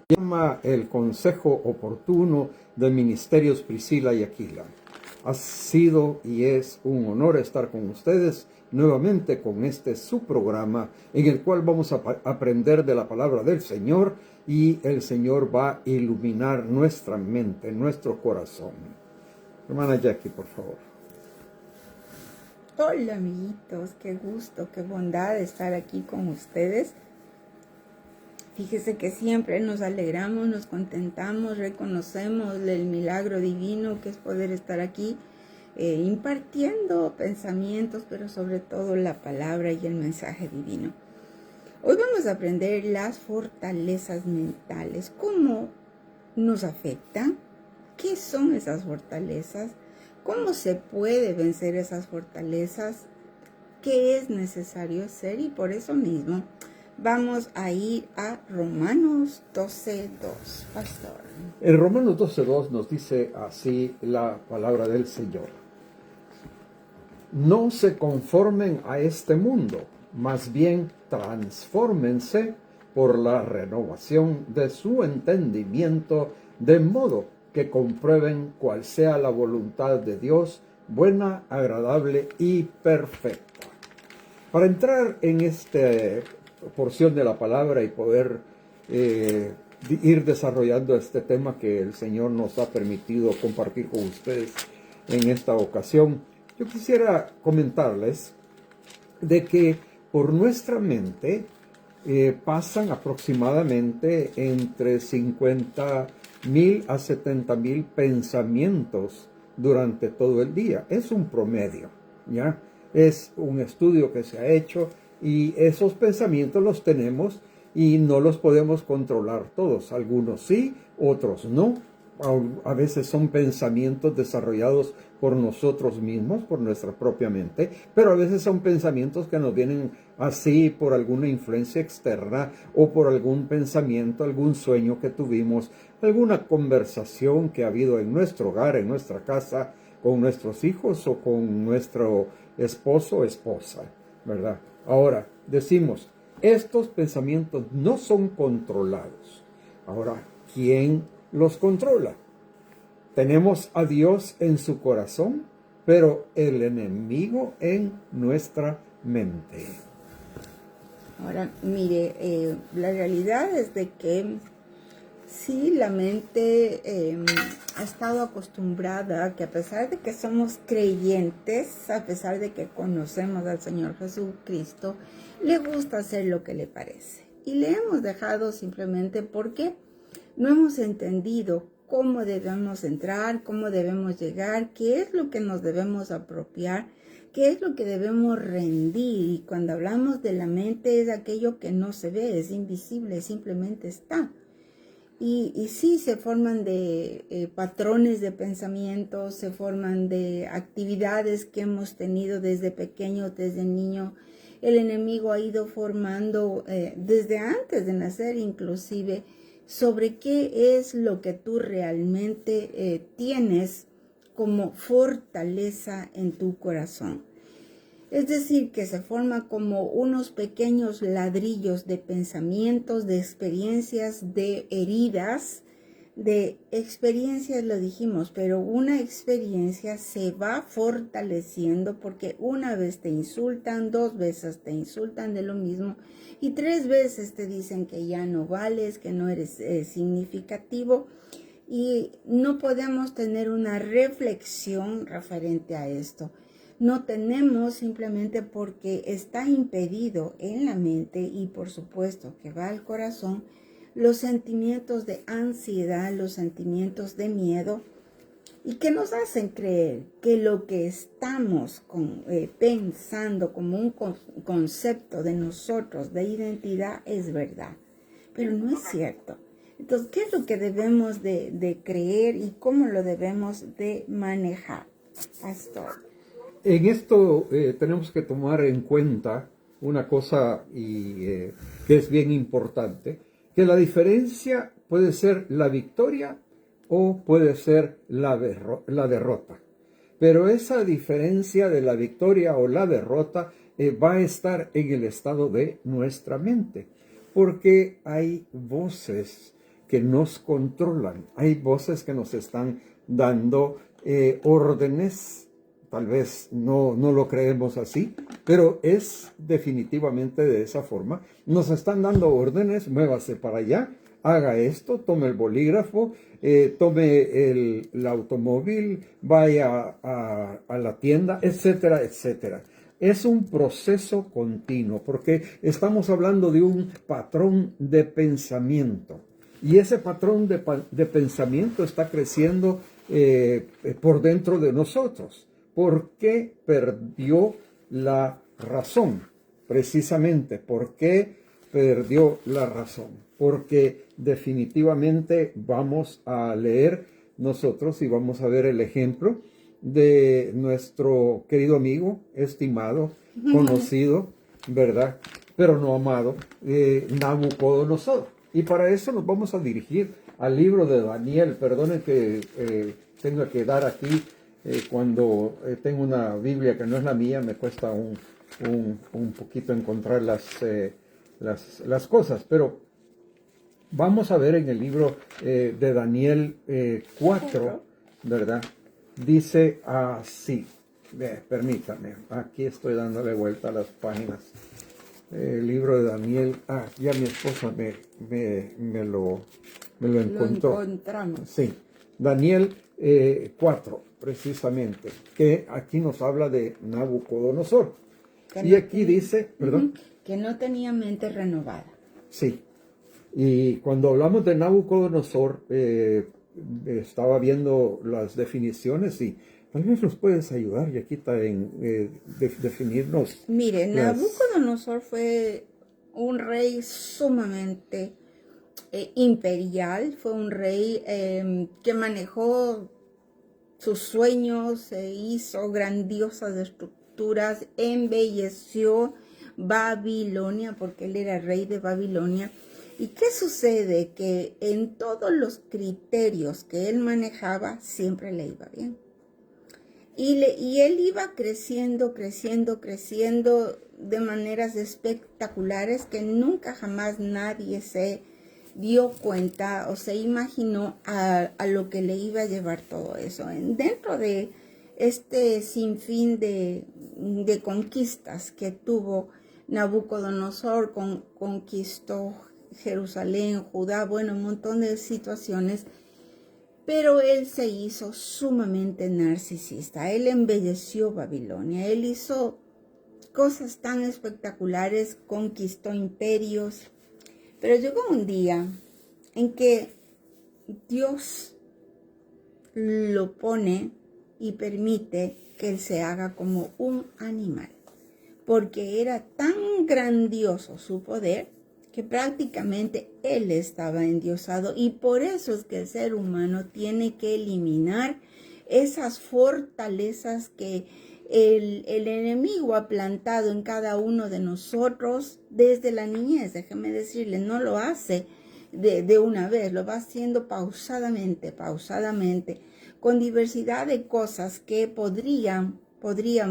Llama el consejo oportuno de Ministerios Priscila y Aquila. Ha sido y es un honor estar con ustedes nuevamente con este su programa en el cual vamos a aprender de la palabra del Señor y el Señor va a iluminar nuestra mente, nuestro corazón. Hermana Jackie, por favor. Hola amiguitos, qué gusto, qué bondad estar aquí con ustedes. Fíjese que siempre nos alegramos, nos contentamos, reconocemos el milagro divino que es poder estar aquí impartiendo pensamientos, pero sobre todo la palabra y el mensaje divino. Hoy vamos a aprender las fortalezas mentales, cómo nos afectan, qué son esas fortalezas, cómo se puede vencer esas fortalezas, qué es necesario hacer y por eso mismo vamos a ir a Romanos 12:2, pastor. En Romanos 12:2 nos dice así la palabra del Señor. No se conformen a este mundo, más bien transfórmense por la renovación de su entendimiento, de modo que comprueben cuál sea la voluntad de Dios, buena, agradable y perfecta. Para entrar en esta porción de la palabra y poder ir desarrollando este tema que el Señor nos ha permitido compartir con ustedes en esta ocasión, yo quisiera comentarles de que por nuestra mente pasan aproximadamente entre 50,000 a 70,000 pensamientos durante todo el día. Es un promedio, ¿ya? Es un estudio que se ha hecho y esos pensamientos los tenemos y no los podemos controlar todos. Algunos sí, otros no. A veces son pensamientos desarrollados por nosotros mismos, por nuestra propia mente, pero a veces son pensamientos que nos vienen así por alguna influencia externa o por algún pensamiento, algún sueño que tuvimos, alguna conversación que ha habido en nuestro hogar, en nuestra casa, con nuestros hijos o con nuestro esposo o esposa, ¿verdad? Ahora, decimos, estos pensamientos no son controlados. Ahora, ¿quién los controla? Tenemos a Dios en su corazón, pero el enemigo en nuestra mente. Ahora, mire, la realidad es de que sí, la mente ha estado acostumbrada a que a pesar de que somos creyentes, a pesar de que conocemos al Señor Jesucristo, le gusta hacer lo que le parece. Y le hemos dejado simplemente porque no hemos entendido cómo debemos entrar, cómo debemos llegar, qué es lo que nos debemos apropiar, qué es lo que debemos rendir. Y cuando hablamos de la mente es aquello que no se ve, es invisible, simplemente está. Y sí, se forman de patrones de pensamiento, se forman de actividades que hemos tenido desde pequeño, desde niño. El enemigo ha ido formando desde antes de nacer inclusive sobre qué es lo que tú realmente tienes como fortaleza en tu corazón. Es decir, que se forma como unos pequeños ladrillos de pensamientos, de experiencias, de heridas, de experiencias, lo dijimos, pero una experiencia se va fortaleciendo porque una vez te insultan, 2 veces te insultan de lo mismo y 3 veces te dicen que ya no vales, que no eres significativo. Y no podemos tener una reflexión referente a esto. No tenemos simplemente porque está impedido en la mente y por supuesto que va al corazón los sentimientos de ansiedad, los sentimientos de miedo y que nos hacen creer que lo que estamos pensando como un concepto de nosotros, de identidad, es verdad. Pero no es cierto. Entonces, ¿qué es lo que debemos de creer y cómo lo debemos de manejar, pastor? En esto tenemos que tomar en cuenta una cosa que es bien importante, que la diferencia puede ser la victoria o puede ser la derrota. Pero esa diferencia de la victoria o la derrota va a estar en el estado de nuestra mente, porque hay voces que nos controlan. Hay voces que nos están dando órdenes. Tal vez no lo creemos así, pero es definitivamente de esa forma. Nos están dando órdenes, muévase para allá, haga esto, tome el bolígrafo, tome el automóvil, vaya a la tienda, etcétera, etcétera. Es un proceso continuo porque estamos hablando de un patrón de pensamiento. Y ese patrón de pensamiento está creciendo por dentro de nosotros. ¿Por qué perdió la razón? Precisamente, ¿por qué perdió la razón? Porque definitivamente vamos a leer nosotros y vamos a ver el ejemplo de nuestro querido amigo, estimado, conocido, ¿verdad? Pero no amado, Nabucodonosor. Y para eso nos vamos a dirigir al libro de Daniel. Perdonen que tenga que dar aquí, cuando tengo una Biblia que no es la mía, me cuesta un poquito encontrar las cosas. Pero vamos a ver en el libro de Daniel 4, ¿verdad? Dice así. Permítame, aquí estoy dándole vuelta a las páginas. El libro de Daniel, ya mi esposa me lo encontró. Lo encontramos. Sí, Daniel 4, precisamente, que aquí nos habla de Nabucodonosor. Y aquí dice, perdón. Que no tenía mente renovada. Sí, y cuando hablamos de Nabucodonosor, estaba viendo las definiciones y tal vez nos puedes ayudar, Yaquita, en definirnos. Mire, Nabucodonosor fue un rey sumamente imperial, fue un rey que manejó sus sueños, hizo grandiosas estructuras, embelleció Babilonia, porque él era rey de Babilonia. ¿Y qué sucede? Que en todos los criterios que él manejaba, siempre le iba bien. Y él iba creciendo de maneras espectaculares que nunca jamás nadie se dio cuenta o se imaginó a lo que le iba a llevar todo eso. Dentro de este sinfín de conquistas que tuvo Nabucodonosor, conquistó Jerusalén, Judá, bueno, un montón de situaciones. Pero él se hizo sumamente narcisista. Él embelleció Babilonia. Él hizo cosas tan espectaculares, conquistó imperios. Pero llegó un día en que Dios lo pone y permite que él se haga como un animal. Porque era tan grandioso su poder que prácticamente él estaba endiosado, y por eso es que el ser humano tiene que eliminar esas fortalezas que el enemigo ha plantado en cada uno de nosotros desde la niñez. Déjeme decirle, no lo hace de una vez, lo va haciendo pausadamente, con diversidad de cosas que podrían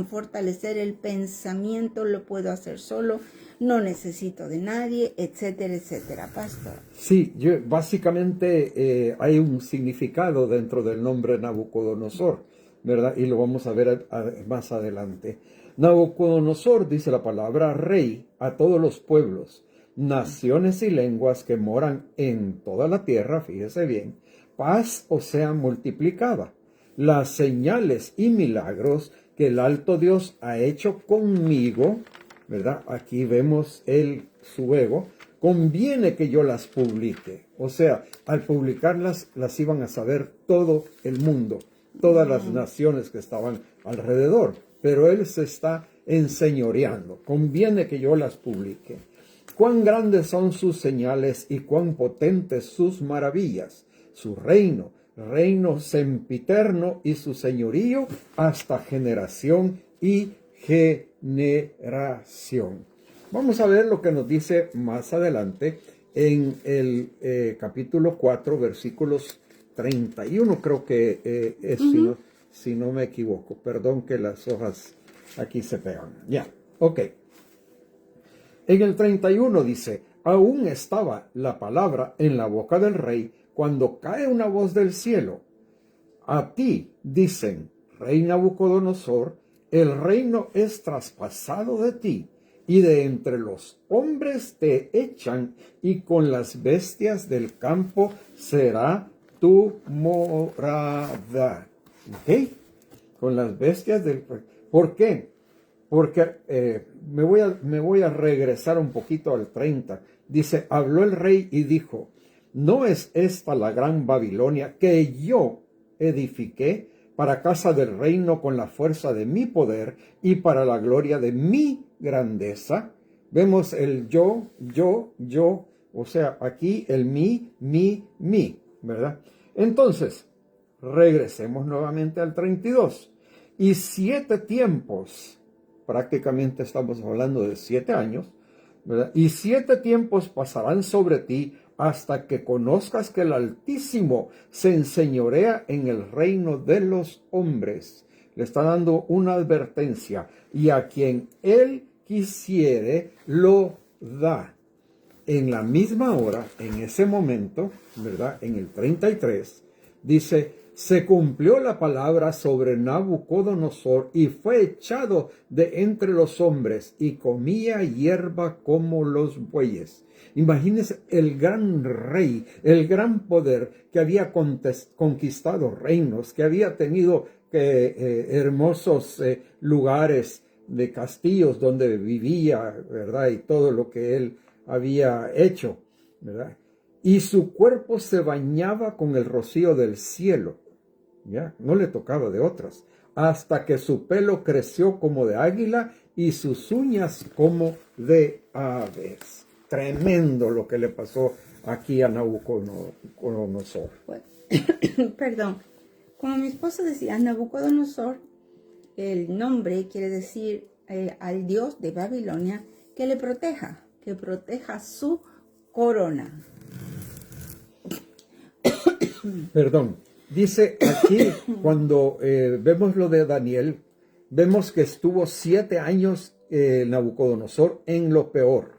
fortalecer el pensamiento. Lo puedo hacer solo, no necesito de nadie, etcétera, etcétera, pastor. Sí, básicamente hay un significado dentro del nombre Nabucodonosor, ¿verdad? Y lo vamos a ver más adelante. Nabucodonosor, dice la palabra, rey a todos los pueblos, naciones y lenguas que moran en toda la tierra, fíjese bien, paz os sea multiplicada. Las señales y milagros que el alto Dios ha hecho conmigo, ¿verdad? Aquí vemos su ego. Conviene que yo las publique. O sea, al publicarlas, las iban a saber todo el mundo, todas las naciones que estaban alrededor. Pero él se está enseñoreando. Conviene que yo las publique. Cuán grandes son sus señales y cuán potentes sus maravillas. Su reino sempiterno, y su señorío hasta generación y generación. Vamos a ver lo que nos dice más adelante en el capítulo 4, versículos 31, creo que es, si no me equivoco. Perdón que las hojas aquí se pegan. Ya, ok. En el 31 dice: aún estaba la palabra en la boca del rey cuando cae una voz del cielo. A ti, dicen, rey Nabucodonosor, el reino es traspasado de ti, y de entre los hombres te echan, y con las bestias del campo será tu morada. ¿Ok? Con las bestias del... ¿Por qué? Porque me voy a regresar un poquito al 30. Dice, habló el rey y dijo, ¿no es esta la gran Babilonia que yo edifiqué para casa del reino con la fuerza de mi poder y para la gloria de mi grandeza? Vemos el yo, o sea, aquí el mi, ¿verdad? Entonces, regresemos nuevamente al 32. Y 7 tiempos, prácticamente estamos hablando de 7 años, ¿verdad? Y 7 tiempos pasarán sobre ti hasta que conozcas que el Altísimo se enseñorea en el reino de los hombres. Le está dando una advertencia, y a quien él quisiere lo da. En la misma hora, en ese momento, ¿verdad? En el 33, dice, se cumplió la palabra sobre Nabucodonosor y fue echado de entre los hombres y comía hierba como los bueyes. Imagínense el gran rey, el gran poder que había conquistado reinos, que había tenido hermosos lugares de castillos donde vivía, ¿verdad? Y todo lo que él había hecho, ¿verdad? Y su cuerpo se bañaba con el rocío del cielo, ¿ya? No le tocaba de otras, hasta que su pelo creció como de águila y sus uñas como de aves. Tremendo lo que le pasó aquí a Nabucodonosor. Perdón, como mi esposo decía, Nabucodonosor, el nombre quiere decir al dios de Babilonia que le proteja, que proteja su corona. Perdón, dice aquí, cuando vemos lo de Daniel, vemos que estuvo 7 años Nabucodonosor en lo peor.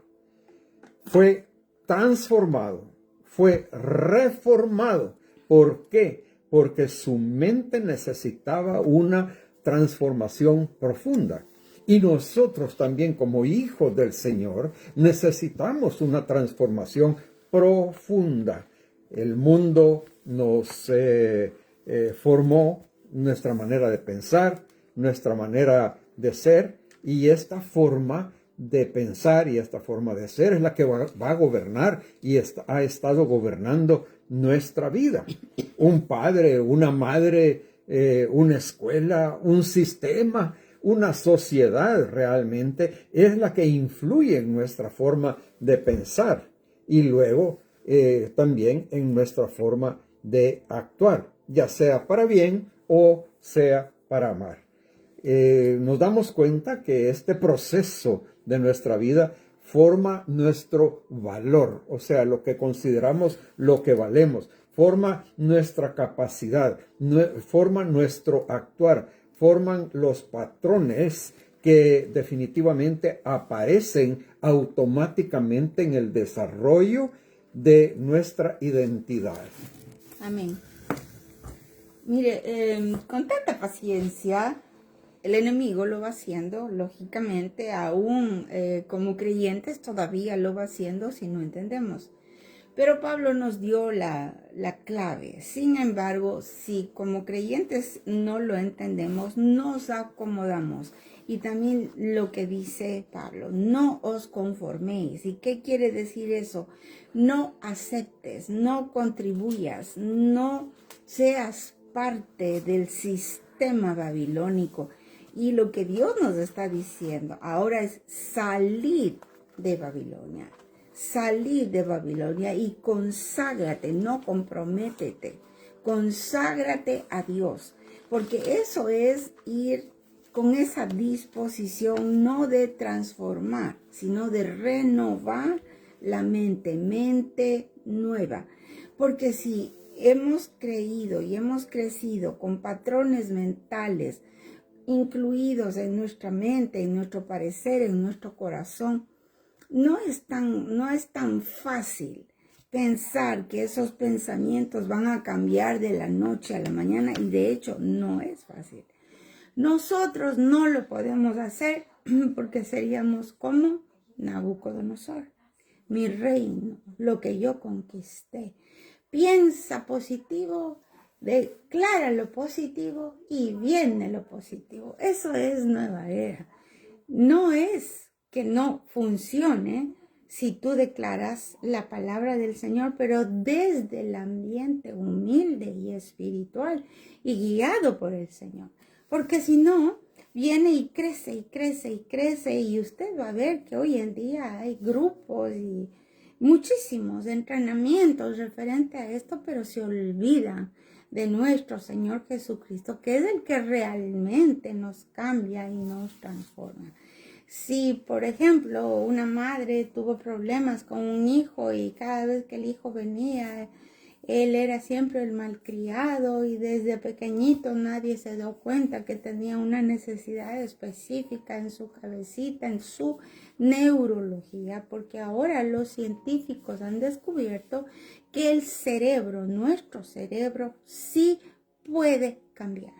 Fue transformado, fue reformado. ¿Por qué? Porque su mente necesitaba una transformación profunda. Y nosotros también, como hijos del Señor, necesitamos una transformación profunda. El mundo nos formó nuestra manera de pensar, nuestra manera de ser, y esta forma de pensar y esta forma de ser es la que va a gobernar y ha estado gobernando nuestra vida. Un padre, una madre, una escuela, un sistema, una sociedad realmente es la que influye en nuestra forma de pensar y luego también en nuestra forma de actuar, ya sea para bien o sea para mal. Nos damos cuenta que este proceso de nuestra vida forma nuestro valor, o sea, lo que consideramos lo que valemos, forma nuestra capacidad, forma nuestro actuar, forman los patrones que definitivamente aparecen automáticamente en el desarrollo de nuestra identidad. Amén. Mire, con tanta paciencia, el enemigo lo va haciendo, lógicamente, aún como creyentes todavía lo va haciendo si no entendemos. Pero Pablo nos dio la clave. Sin embargo, si como creyentes no lo entendemos, nos acomodamos. Y también lo que dice Pablo, no os conforméis. ¿Y qué quiere decir eso? No aceptes, no contribuyas, no seas parte del sistema babilónico. Y lo que Dios nos está diciendo ahora es salir de Babilonia. Salir de Babilonia y conságrate, no comprométete. Conságrate a Dios. Porque eso es ir con esa disposición no de transformar, sino de renovar la mente nueva. Porque si hemos creído y hemos crecido con patrones mentales incluidos en nuestra mente, en nuestro parecer, en nuestro corazón, no es tan fácil pensar que esos pensamientos van a cambiar de la noche a la mañana, y de hecho no es fácil. Nosotros no lo podemos hacer porque seríamos como Nabucodonosor. Mi reino, lo que yo conquisté. Piensa positivo, declara lo positivo y viene lo positivo. Eso es nueva era. No es que no funcione si tú declaras la palabra del Señor, pero desde el ambiente humilde y espiritual y guiado por el Señor. Porque si no, viene y crece y crece y crece, y usted va a ver que hoy en día hay grupos y muchísimos entrenamientos referente a esto, pero se olvidan de nuestro Señor Jesucristo, que es el que realmente nos cambia y nos transforma. Si, por ejemplo, una madre tuvo problemas con un hijo y cada vez que el hijo venía, él era siempre el malcriado, y desde pequeñito nadie se dio cuenta que tenía una necesidad específica en su cabecita, en su neurología, porque ahora los científicos han descubierto que el cerebro, nuestro cerebro, sí puede cambiar.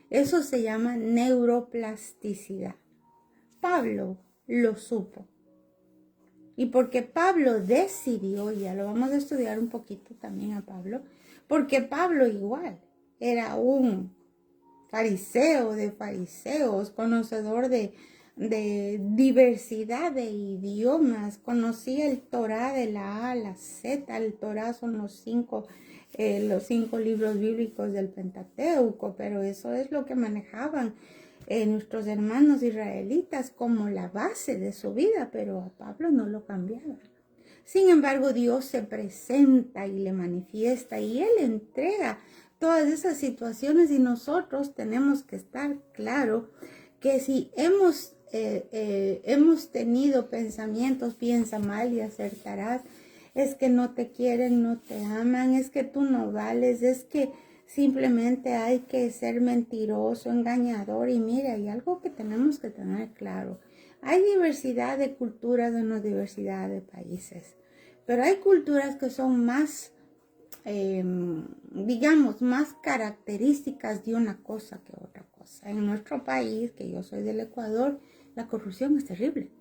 Eso se llama neuroplasticidad. Pablo lo supo. Y porque Pablo decidió, y ya lo vamos a estudiar un poquito también a Pablo, porque Pablo igual era un fariseo de fariseos, conocedor de diversidad de idiomas, conocía el Torá de la A a la Z. El Torá son los cinco libros bíblicos del Pentateuco, pero eso es lo que manejaban nuestros hermanos israelitas como la base de su vida, pero a Pablo no lo cambiaba. Sin embargo, Dios se presenta y le manifiesta, y Él entrega todas esas situaciones, y nosotros tenemos que estar claro que si hemos tenido pensamientos, piensa mal y acertarás, es que no te quieren, no te aman, es que tú no vales, es que simplemente hay que ser mentiroso, engañador. Y mira, hay algo que tenemos que tener claro. Hay diversidad de culturas, una diversidad de países, pero hay culturas que son más, digamos, más características de una cosa que otra cosa. En nuestro país, que yo soy del Ecuador, la corrupción es terrible.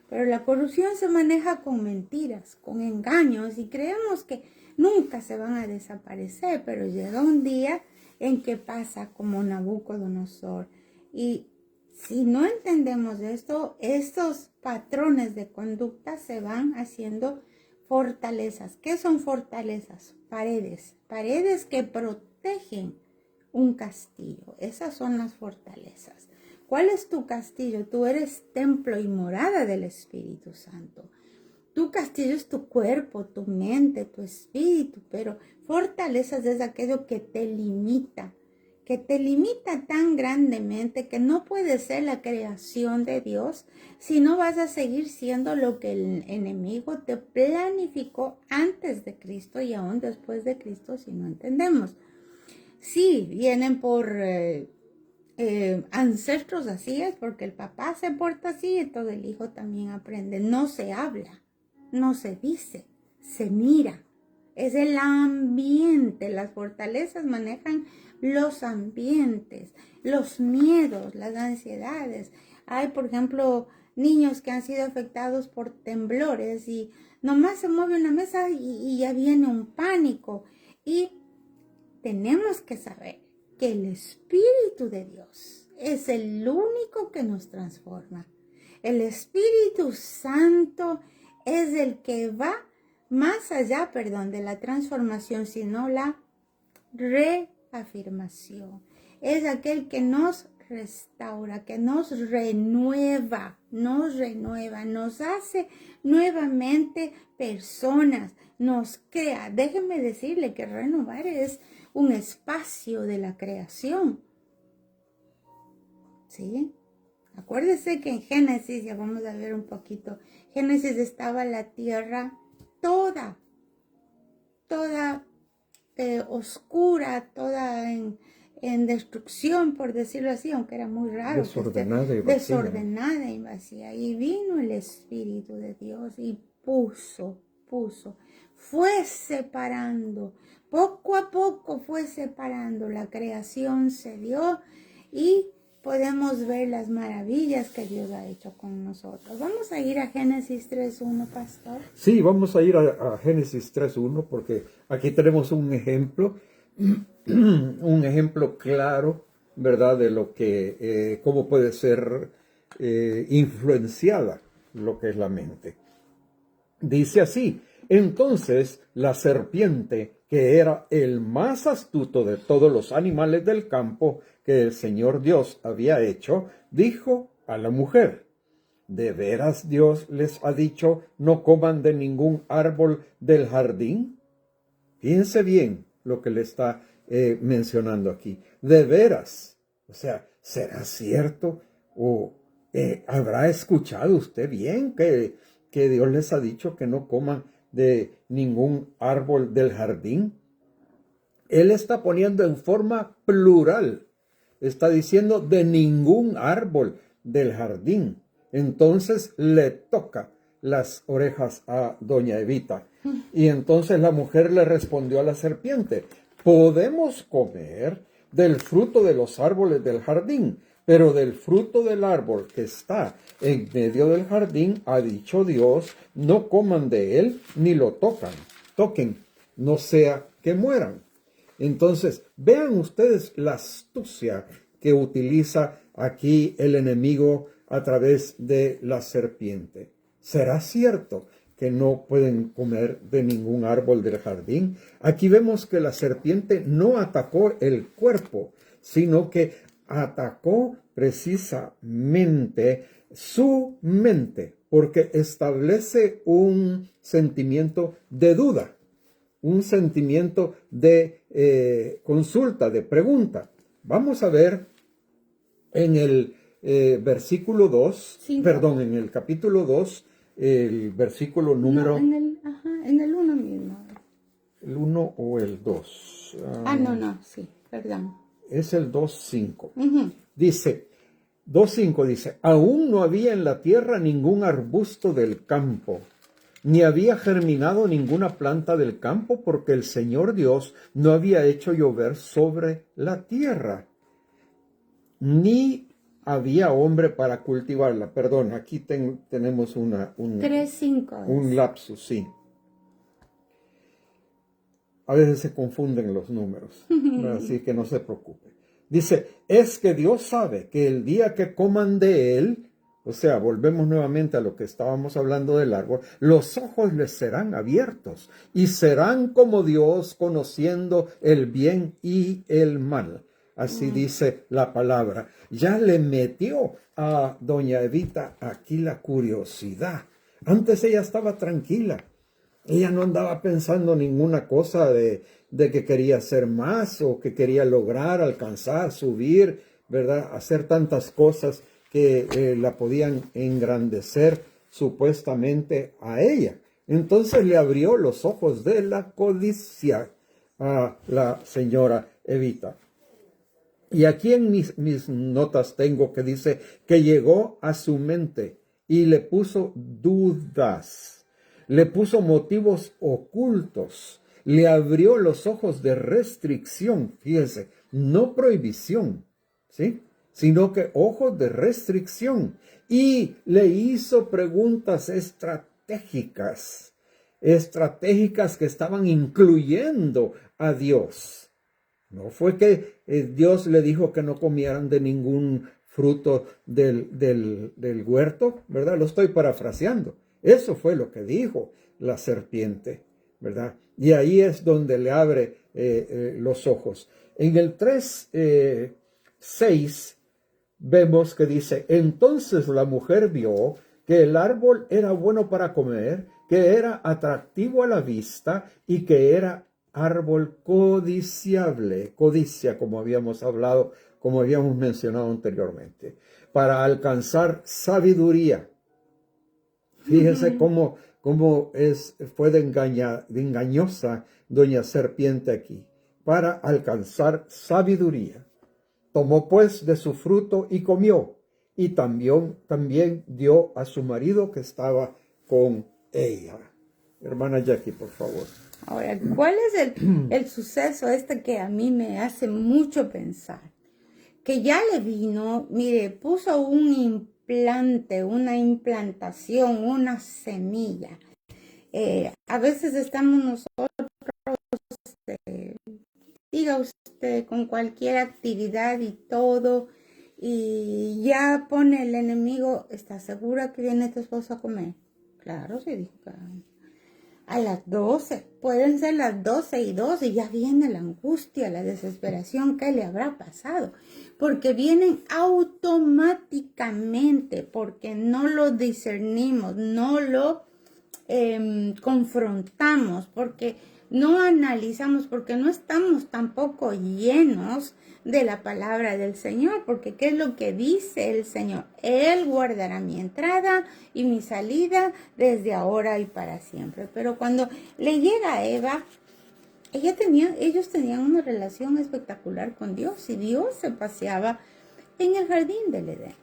Pero la corrupción se maneja con mentiras, con engaños, y creemos que nunca se van a desaparecer, pero llega un día en que pasa como Nabucodonosor. Y si no entendemos esto, estos patrones de conducta se van haciendo fortalezas. ¿Qué son fortalezas? Paredes. Paredes que protegen un castillo. Esas son las fortalezas. ¿Cuál es tu castillo? Tú eres templo y morada del Espíritu Santo. Tu castillo es tu cuerpo, tu mente, tu espíritu, pero fortalezas es aquello que te limita tan grandemente que no puede ser la creación de Dios, si no vas a seguir siendo lo que el enemigo te planificó antes de Cristo y aún después de Cristo, si no entendemos. Sí, vienen por ancestros así, es porque el papá se porta así, entonces el hijo también aprende. No se habla, no se dice, se mira. Es el ambiente. Las fortalezas manejan los ambientes, los miedos, las ansiedades. Hay, por ejemplo, niños que han sido afectados por temblores y nomás se mueve una mesa y ya viene un pánico. Y tenemos que saber que el Espíritu de Dios es el único que nos transforma. El Espíritu Santo es el que va más allá, de la transformación, sino la reafirmación. Es aquel que nos restaura, que nos renueva, nos hace nuevamente personas, nos crea. Déjenme decirle que renovar es un espacio de la creación. ¿Sí? Acuérdese que en Génesis, ya vamos a ver un poquito, Génesis estaba la tierra toda oscura, toda en destrucción, por decirlo así, aunque era muy raro. Desordenada y vacía. Desordenada y vacía. Y vino el Espíritu de Dios y fue separando, poco a poco fue separando, la creación se dio y podemos ver las maravillas que Dios ha hecho con nosotros. Vamos a ir a Génesis 3:1, pastor. Sí, vamos a ir a Génesis 3:1 porque aquí tenemos un ejemplo claro, ¿verdad? De lo que, cómo puede ser influenciada lo que es la mente. Dice así: entonces la serpiente, que era el más astuto de todos los animales del campo que el Señor Dios había hecho, dijo a la mujer: ¿de veras Dios les ha dicho no coman de ningún árbol del jardín? Piense bien lo que le está mencionando aquí. De veras, o sea, ¿será cierto? ¿O habrá escuchado usted bien que Dios les ha dicho que no coman de ningún árbol del jardín? Él está poniendo en forma plural. Está diciendo de ningún árbol del jardín. Entonces le toca las orejas a doña Evita. Y entonces la mujer le respondió a la serpiente: podemos comer del fruto de los árboles del jardín, pero del fruto del árbol que está en medio del jardín, ha dicho Dios, no coman de él ni lo toquen, no sea que mueran. Entonces, vean ustedes la astucia que utiliza aquí el enemigo a través de la serpiente. ¿Será cierto que no pueden comer de ningún árbol del jardín? Aquí vemos que la serpiente no atacó el cuerpo, sino que atacó precisamente su mente, porque establece un sentimiento de duda, un sentimiento de consulta, de pregunta. Vamos a ver en el versículo 2, en el capítulo 2, el versículo número... No, en el 1 mismo. ¿El 1 o el 2? Sí, perdón. Es el 2:5. Dice, 2:5 dice: aún no había en la tierra ningún arbusto del campo, ni había germinado ninguna planta del campo, porque el Señor Dios no había hecho llover sobre la tierra, ni había hombre para cultivarla. Perdón, aquí tenemos un 3:5 un lapsus, sí. A veces se confunden los números, así que no se preocupe. Dice, es que Dios sabe que el día que coman de él, o sea, volvemos nuevamente a lo que estábamos hablando del árbol, los ojos les serán abiertos y serán como Dios, conociendo el bien y el mal. Así dice la palabra. Ya le metió a doña Evita aquí la curiosidad. Antes ella estaba tranquila. Ella no andaba pensando ninguna cosa de que quería hacer más o que quería lograr, alcanzar, subir, ¿verdad? Hacer tantas cosas que la podían engrandecer supuestamente a ella. Entonces le abrió los ojos de la codicia a la señora Evita. Y aquí en mis notas tengo que dice que llegó a su mente y le puso dudas, le puso motivos ocultos, le abrió los ojos de restricción, fíjense, no prohibición, ¿sí? Sino que ojos de restricción, y le hizo preguntas estratégicas que estaban incluyendo a Dios. No fue que Dios le dijo que no comieran de ningún fruto del huerto, ¿verdad? Lo estoy parafraseando. Eso fue lo que dijo la serpiente, ¿verdad? Y ahí es donde le abre los ojos. En el 3:6 vemos que dice, entonces la mujer vio que el árbol era bueno para comer, que era atractivo a la vista y que era árbol codiciable, codicia, como habíamos hablado, como habíamos mencionado anteriormente, para alcanzar sabiduría. Fíjese cómo fue de engañosa doña serpiente aquí, para alcanzar sabiduría. Tomó pues de su fruto y comió, y también dio a su marido que estaba con ella. Hermana Jackie, por favor. Ahora, ¿cuál es el suceso que a mí me hace mucho pensar? Que ya le vino, mire, puso un implante, una implantación, una semilla. A veces estamos nosotros, diga usted, con cualquier actividad y todo, y ya pone el enemigo, ¿estás segura que viene tu esposo a comer? Claro, sí, dijo. A las 12, pueden ser las 12:02 y ya viene la angustia, la desesperación, ¿qué le habrá pasado? Porque vienen automáticamente, porque no lo discernimos, no lo confrontamos, porque no analizamos, porque no estamos tampoco llenos de la palabra del Señor, porque ¿qué es lo que dice el Señor? Él guardará mi entrada y mi salida desde ahora y para siempre. Pero cuando le llega a Eva, ellos tenían una relación espectacular con Dios y Dios se paseaba en el jardín del Edén.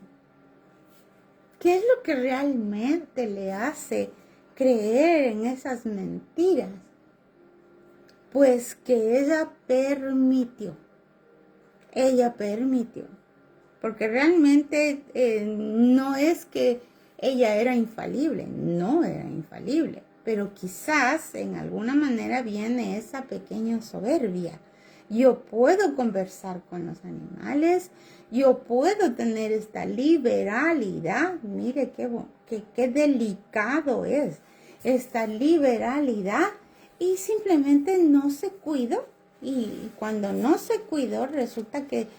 ¿Qué es lo que realmente le hace creer en esas mentiras? Pues que ella permitió, porque realmente no es que ella era infalible, no era infalible, pero quizás en alguna manera viene esa pequeña soberbia. Yo puedo conversar con los animales, yo puedo tener esta liberalidad, mire qué delicado es esta liberalidad, y simplemente no se cuidó. Y cuando no se cuidó, resulta que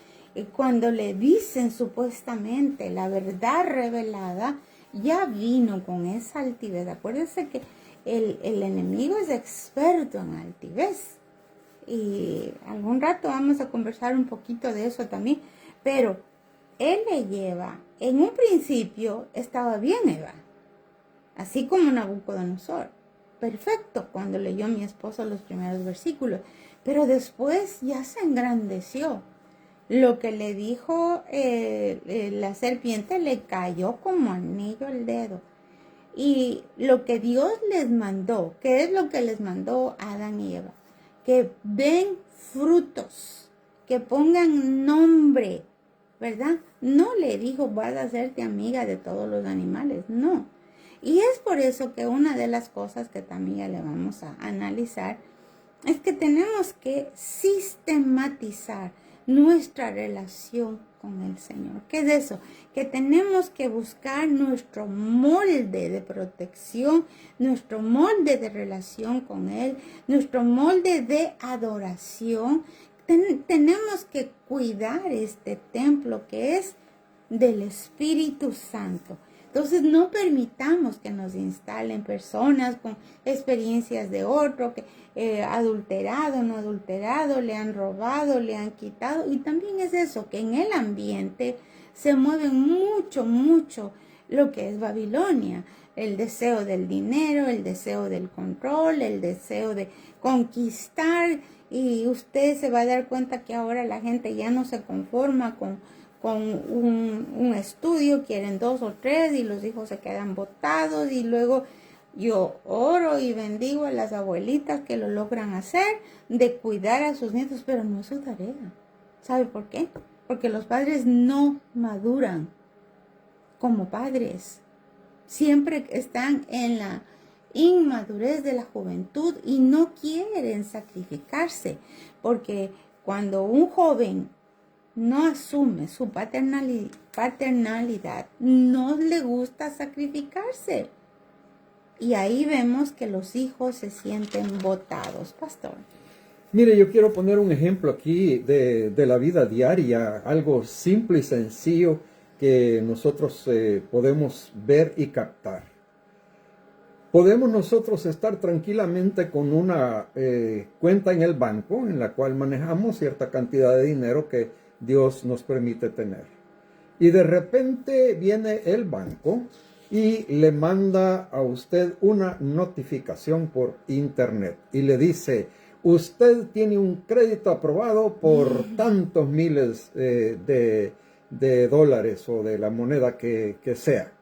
cuando le dicen supuestamente la verdad revelada, ya vino con esa altivez. Acuérdense que el enemigo es experto en altivez. Y algún rato vamos a conversar un poquito de eso también. Pero él le lleva, en un principio estaba bien Eva, así como Nabucodonosor. Perfecto, cuando leyó mi esposo los primeros versículos. Pero después ya se engrandeció. Lo que le dijo la serpiente le cayó como anillo al dedo. Y lo que Dios les mandó, ¿qué es lo que les mandó a Adán y Eva? Que den frutos, que pongan nombre, ¿verdad? No le dijo, vas a hacerte amiga de todos los animales, no. Y es por eso que una de las cosas que también ya le vamos a analizar es que tenemos que sistematizar nuestra relación con el Señor. ¿Qué es eso? Que tenemos que buscar nuestro molde de protección, nuestro molde de relación con Él, nuestro molde de adoración. Tenemos que cuidar este templo que es del Espíritu Santo. Entonces no permitamos que nos instalen personas con experiencias de otro, que adulterado, no adulterado, le han robado, le han quitado. Y también es eso, que en el ambiente se mueve mucho lo que es Babilonia. El deseo del dinero, el deseo del control, el deseo de conquistar. Y usted se va a dar cuenta que ahora la gente ya no se conforma con un estudio, quieren 2 o 3 y los hijos se quedan botados. Y luego yo oro y bendigo a las abuelitas que lo logran hacer, de cuidar a sus nietos, pero no es su tarea. ¿Sabe por qué? Porque los padres no maduran como padres. Siempre están en la inmadurez de la juventud y no quieren sacrificarse, porque cuando un joven no asume su paternalidad, no le gusta sacrificarse. Y ahí vemos que los hijos se sienten botados, pastor. Mire, yo quiero poner un ejemplo aquí de la vida diaria, algo simple y sencillo que nosotros podemos ver y captar. Podemos nosotros estar tranquilamente con una cuenta en el banco en la cual manejamos cierta cantidad de dinero que Dios nos permite tener. Y de repente viene el banco y le manda a usted una notificación por internet y le dice: usted tiene un crédito aprobado por tantos miles de dólares o de la moneda que sea.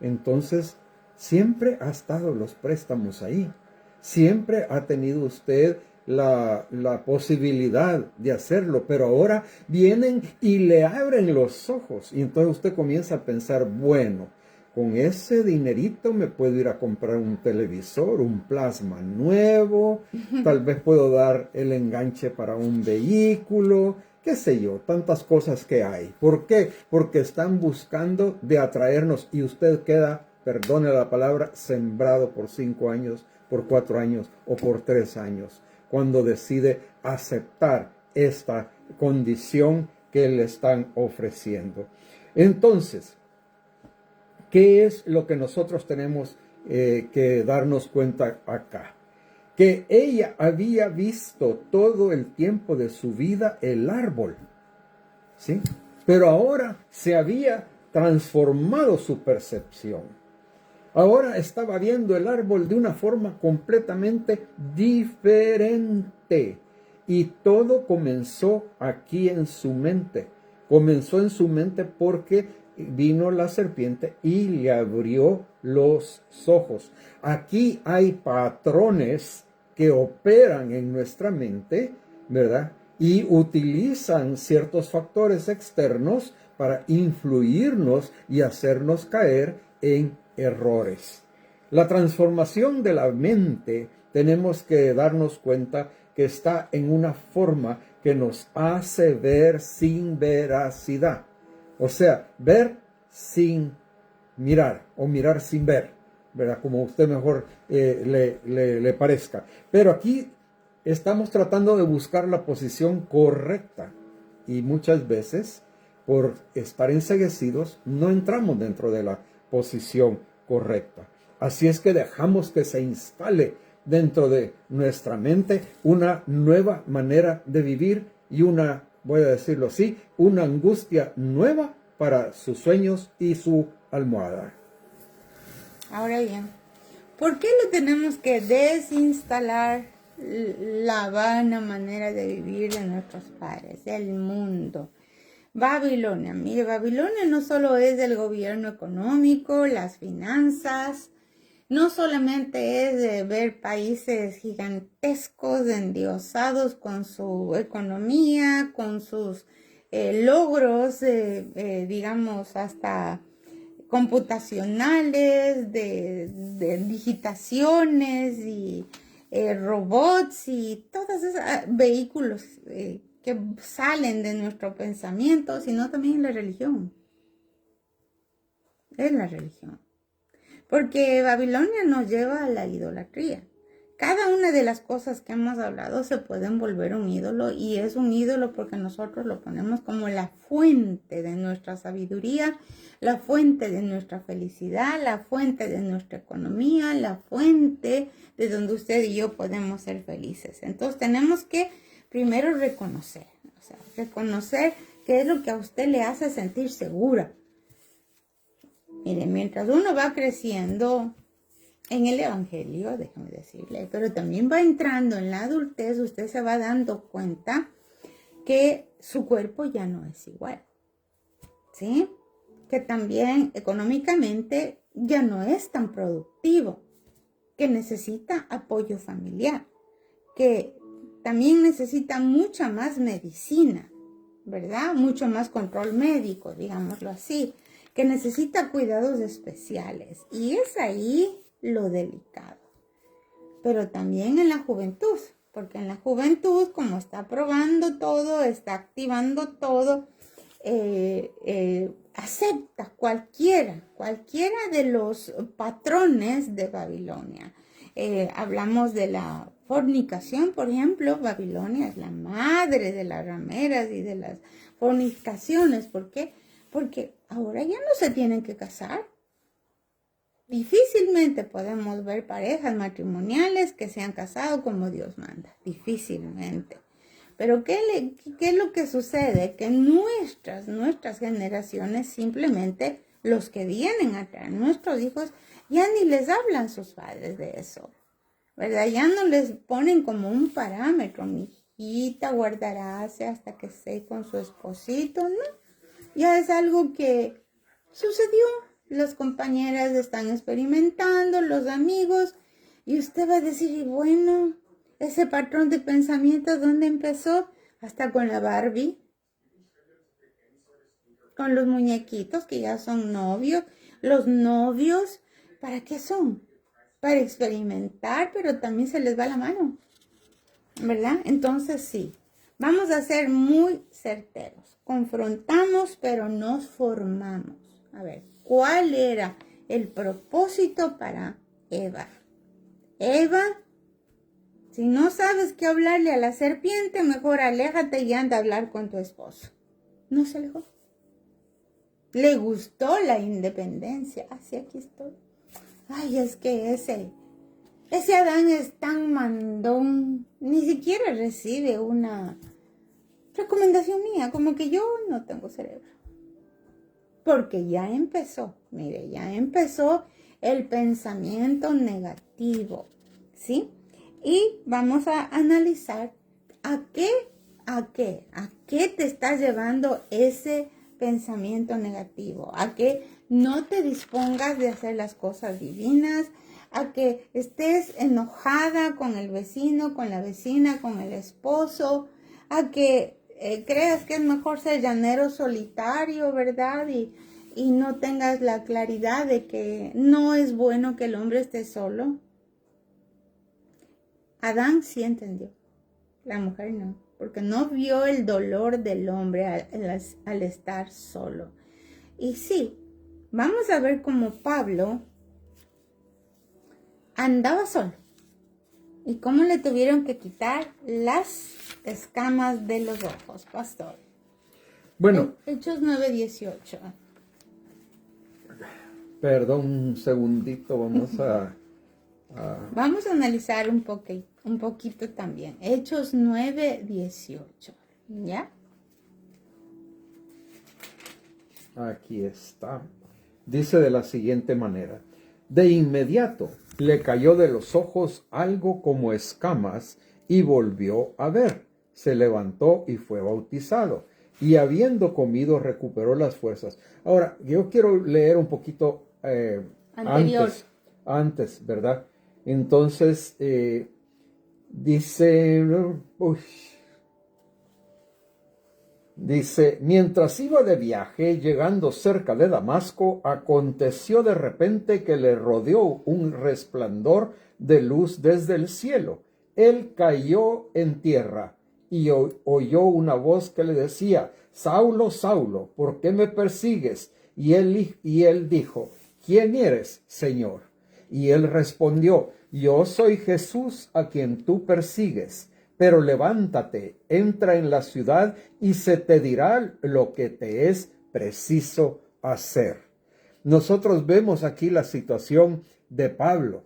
Entonces, siempre ha estado los préstamos ahí. Siempre ha tenido usted la posibilidad de hacerlo, pero ahora vienen y le abren los ojos. Y entonces usted comienza a pensar, bueno, con ese dinerito me puedo ir a comprar un televisor, un plasma nuevo, tal vez puedo dar el enganche para un vehículo, qué sé yo, tantas cosas que hay. ¿Por qué? Porque están buscando de atraernos y usted queda, perdone la palabra, sembrado por 5 años, por 4 años o por 3 años, cuando decide aceptar esta condición que le están ofreciendo. Entonces, ¿qué es lo que nosotros tenemos que darnos cuenta acá? Que ella había visto todo el tiempo de su vida el árbol, ¿sí? Pero ahora se había transformado su percepción. Ahora estaba viendo el árbol de una forma completamente diferente. Y todo comenzó aquí en su mente. Comenzó en su mente porque vino la serpiente y le abrió los ojos. Aquí hay patrones que operan en nuestra mente, ¿verdad? Y utilizan ciertos factores externos para influirnos y hacernos caer en errores. La transformación de la mente, tenemos que darnos cuenta que está en una forma que nos hace ver sin veracidad. O sea, ver sin mirar o mirar sin ver, ¿verdad? Como a usted mejor le parezca. Pero aquí estamos tratando de buscar la posición correcta y muchas veces por estar enceguecidos no entramos dentro de la posición correcta. Así es que dejamos que se instale dentro de nuestra mente una nueva manera de vivir y una, voy a decirlo así, una angustia nueva para sus sueños y su almohada. Ahora bien, ¿por qué lo tenemos que desinstalar la vana manera de vivir de nuestros padres, el mundo? Babilonia, mire, Babilonia no solo es el gobierno económico, las finanzas, no solamente es de ver países gigantescos, endiosados con su economía, con sus logros, digamos, hasta computacionales, de digitaciones y robots y todos esos vehículos que salen de nuestro pensamiento, sino también la religión. Es la religión. Porque Babilonia nos lleva a la idolatría. Cada una de las cosas que hemos hablado se pueden volver un ídolo, y es un ídolo porque nosotros lo ponemos como la fuente de nuestra sabiduría, la fuente de nuestra felicidad, la fuente de nuestra economía, la fuente de donde usted y yo podemos ser felices. Entonces tenemos que primero reconocer qué es lo que a usted le hace sentir segura. Mire, mientras uno va creciendo en el evangelio, déjame decirle, pero también va entrando en la adultez, usted se va dando cuenta que su cuerpo ya no es igual, ¿sí? Que también económicamente ya no es tan productivo, que necesita apoyo familiar, que también necesita mucha más medicina, ¿verdad? Mucho más control médico, digámoslo así, que necesita cuidados especiales. Y es ahí lo delicado. Pero también en la juventud, porque en la juventud, como está probando todo, está activando todo, acepta cualquiera de los patrones de Babilonia. Hablamos de la fornicación, por ejemplo. Babilonia es la madre de las rameras y de las fornicaciones. ¿Por qué? Porque ahora ya no se tienen que casar. Difícilmente podemos ver parejas matrimoniales que se han casado como Dios manda. Difícilmente. Pero ¿qué es lo que sucede? Que nuestras generaciones, simplemente los que vienen atrás, nuestros hijos, ya ni les hablan sus padres de eso. ¿verdad? Ya no les ponen como un parámetro, mi hijita guardarase hasta que esté con su esposito, ¿no? Ya es algo que sucedió. Las compañeras están experimentando, los amigos, y usted va a decir, y bueno, ese patrón de pensamiento, ¿dónde empezó? Hasta con la Barbie, con los muñequitos que ya son novios. Los novios, ¿para qué son? Para experimentar, pero también se les va la mano, ¿verdad? Entonces sí, vamos a ser muy certeros. Confrontamos, pero nos formamos. A ver, ¿cuál era el propósito para Eva? Eva, si no sabes qué hablarle a la serpiente, mejor aléjate y anda a hablar con tu esposo. No se alejó. Le gustó la independencia. Así aquí estoy. Ay, es que ese Adán es tan mandón. Ni siquiera recibe una recomendación mía. Como que yo no tengo cerebro. Porque ya empezó. Mire, ya empezó el pensamiento negativo. ¿Sí? Y vamos a analizar a qué te está llevando ese pensamiento negativo, a que no te dispongas de hacer las cosas divinas, a que estés enojada con el vecino, con la vecina, con el esposo, a que creas que es mejor ser llanero solitario, ¿verdad? Y no tengas la claridad de que no es bueno que el hombre esté solo. Adán sí entendió, la mujer no, porque no vio el dolor del hombre al estar solo. Y sí, vamos a ver cómo Pablo andaba solo y cómo le tuvieron que quitar las escamas de los ojos, pastor. Bueno, Hechos 9:18. perdón un segundito, Vamos a analizar un poquito también. Hechos 9:18. ¿Ya? Aquí está. Dice de la siguiente manera: de inmediato le cayó de los ojos algo como escamas y volvió a ver. Se levantó y fue bautizado. Y habiendo comido recuperó las fuerzas. Ahora, yo quiero leer un poquito antes, ¿verdad? Entonces, dice, mientras iba de viaje, llegando cerca de Damasco, aconteció de repente que le rodeó un resplandor de luz desde el cielo. Él cayó en tierra y oyó una voz que le decía, Saulo, Saulo, ¿por qué me persigues? Y él dijo, ¿quién eres, Señor? Y él respondió, yo soy Jesús a quien tú persigues. Pero levántate, entra en la ciudad y se te dirá lo que te es preciso hacer. Nosotros vemos aquí la situación de Pablo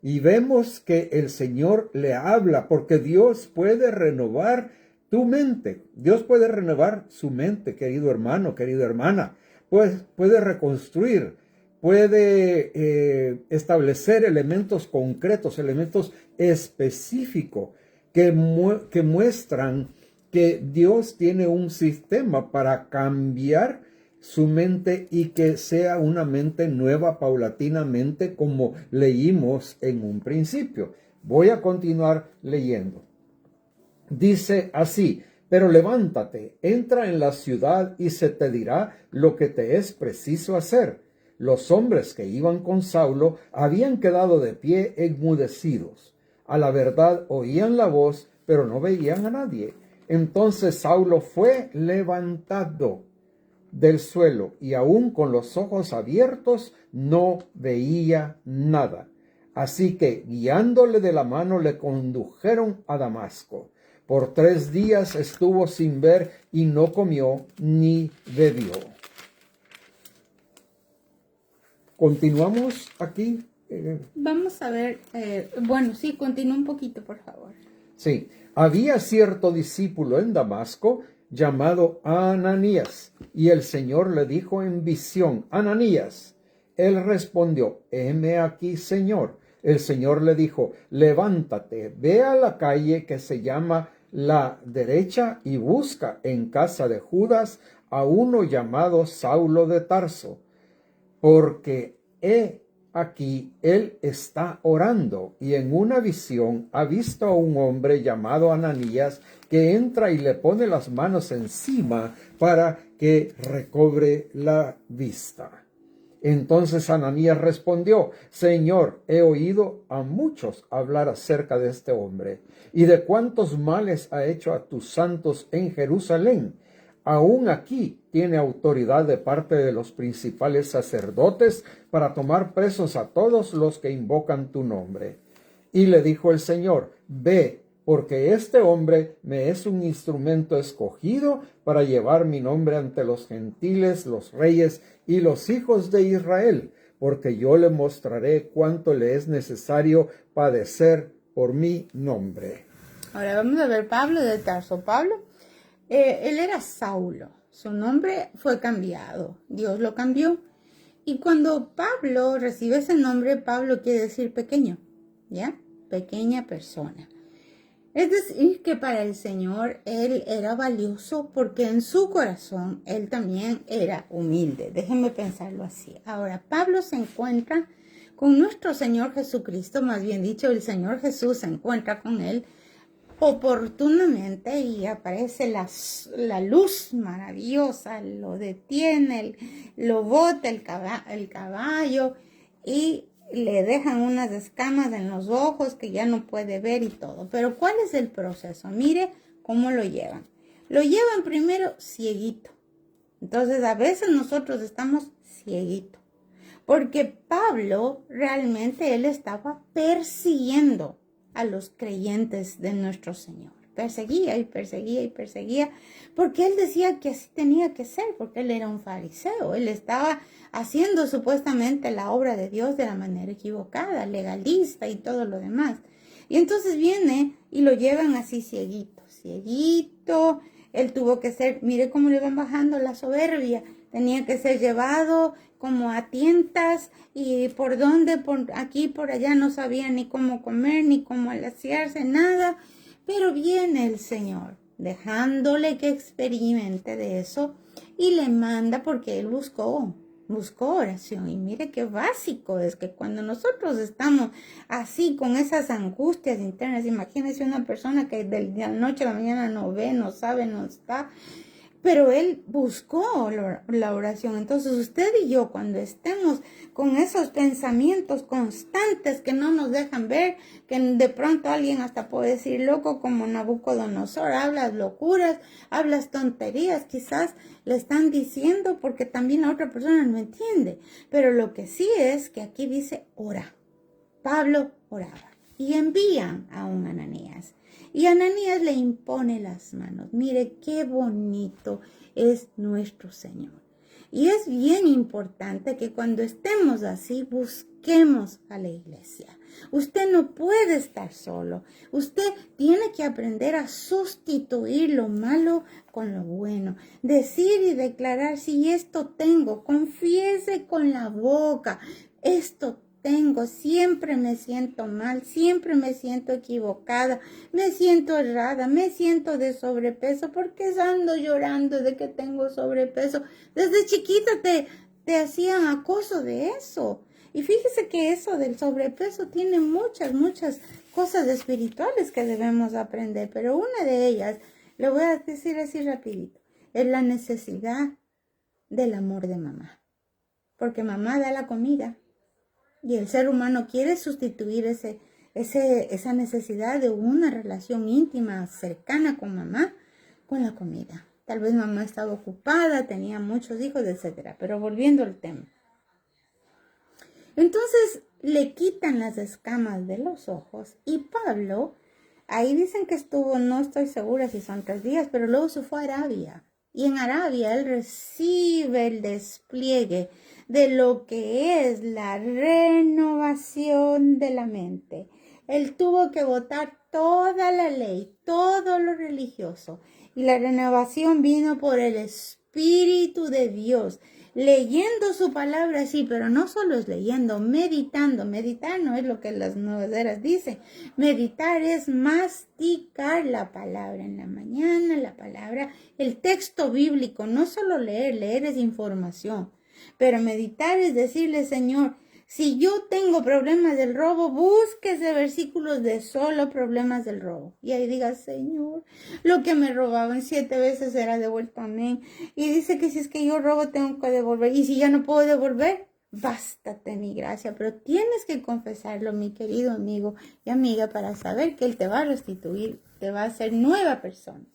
y vemos que el Señor le habla porque Dios puede renovar tu mente. Dios puede renovar su mente, querido hermano, querida hermana. Pues puede reconstruir, puede establecer elementos concretos, elementos específicos que muestran que Dios tiene un sistema para cambiar su mente y que sea una mente nueva paulatinamente, como leímos en un principio. Voy a continuar leyendo. Dice así, pero levántate, entra en la ciudad y se te dirá lo que te es preciso hacer. Los hombres que iban con Saulo habían quedado de pie enmudecidos. A la verdad oían la voz, pero no veían a nadie. Entonces Saulo fue levantado del suelo y aún con los ojos abiertos no veía nada. Así que guiándole de la mano le condujeron a Damasco. Por 3 días estuvo sin ver y no comió ni bebió. Continuamos aquí. Vamos a ver, bueno, sí, continúa un poquito, por favor. Sí, había cierto discípulo en Damasco llamado Ananías, y el Señor le dijo en visión, Ananías. Él respondió, heme aquí, Señor. El Señor le dijo, levántate, ve a la calle que se llama La Derecha y busca en casa de Judas a uno llamado Saulo de Tarso, porque he aquí él está orando y en una visión ha visto a un hombre llamado Ananías que entra y le pone las manos encima para que recobre la vista. Entonces Ananías respondió, Señor, he oído a muchos hablar acerca de este hombre y de cuántos males ha hecho a tus santos en Jerusalén. Aún aquí tiene autoridad de parte de los principales sacerdotes para tomar presos a todos los que invocan tu nombre. Y le dijo el Señor, ve, porque este hombre me es un instrumento escogido para llevar mi nombre ante los gentiles, los reyes y los hijos de Israel, porque yo le mostraré cuánto le es necesario padecer por mi nombre. Ahora vamos a ver Pablo de Tarso. Pablo, él era Saulo, su nombre fue cambiado, Dios lo cambió. Y cuando Pablo recibe ese nombre, Pablo quiere decir pequeño, ¿ya? Pequeña persona. Es decir, que para el Señor él era valioso porque en su corazón él también era humilde. Déjenme pensarlo así. Ahora, Pablo se encuentra con nuestro Señor Jesucristo, más bien dicho, el Señor Jesús se encuentra con él oportunamente y aparece la luz maravillosa, lo detiene, lo bota el caballo y le dejan unas escamas en los ojos que ya no puede ver y todo. Pero ¿cuál es el proceso? Mire cómo lo llevan. Lo llevan primero cieguito. Entonces a veces nosotros estamos cieguitos. Porque Pablo realmente él estaba persiguiendo a los creyentes de nuestro Señor. Perseguía y perseguía y perseguía, porque él decía que así tenía que ser, porque él era un fariseo. Él estaba haciendo supuestamente la obra de Dios de la manera equivocada, legalista y todo lo demás. Y entonces viene y lo llevan así cieguito, cieguito. Él tuvo que ser, mire cómo le van bajando la soberbia. Tenía que ser llevado como a tientas y por dónde, por aquí, por allá, no sabía ni cómo comer, ni cómo alaciarse, nada. Pero viene el Señor, dejándole que experimente de eso y le manda porque él buscó oración. Y mire qué básico es que cuando nosotros estamos así con esas angustias internas, imagínese una persona que de la noche a la mañana no ve, no sabe, no está. Pero él buscó la oración. Entonces usted y yo, cuando estemos con esos pensamientos constantes que no nos dejan ver, que de pronto alguien hasta puede decir loco como Nabucodonosor, hablas locuras, hablas tonterías, quizás le están diciendo porque también la otra persona no entiende. Pero lo que sí es que aquí dice ora. Pablo oraba y envían a un Ananías. Y Ananías le impone las manos. Mire qué bonito es nuestro Señor. Y es bien importante que cuando estemos así busquemos a la iglesia. Usted no puede estar solo. Usted tiene que aprender a sustituir lo malo con lo bueno. Decir y declarar, si esto tengo, confiese con la boca, esto tengo, siempre me siento mal, siempre me siento equivocada, me siento errada, me siento de sobrepeso, porque ando llorando de que tengo sobrepeso. Desde chiquita te hacían acoso de eso. Y fíjese que eso del sobrepeso tiene muchas cosas espirituales que debemos aprender, pero una de ellas, le voy a decir así rapidito, es la necesidad del amor de mamá. Porque mamá da la comida. Y el ser humano quiere sustituir esa necesidad de una relación íntima, cercana con mamá, con la comida. Tal vez mamá estaba ocupada, tenía muchos hijos, etc. Pero volviendo al tema. Entonces le quitan las escamas de los ojos y Pablo, ahí dicen que estuvo, no estoy segura si son 3 días, pero luego se fue a Arabia. Y en Arabia él recibe el despliegue de lo que es la renovación de la mente. Él tuvo que botar toda la ley, todo lo religioso. Y la renovación vino por el Espíritu Espíritu de Dios, leyendo su palabra, sí, pero no solo es leyendo, meditando. Meditar no es lo que las nuevas eras dicen. Meditar es masticar la palabra en la mañana, la palabra, el texto bíblico. No solo leer, leer es información. Pero meditar es decirle, Señor, si yo tengo problemas del robo, búsquese versículos de solo problemas del robo. Y ahí diga, Señor, lo que me robaban 7 veces será devuelto, amén. Y dice que si es que yo robo, tengo que devolver. Y si ya no puedo devolver, bástate mi gracia. Pero tienes que confesarlo, mi querido amigo y amiga, para saber que Él te va a restituir, te va a hacer nueva persona.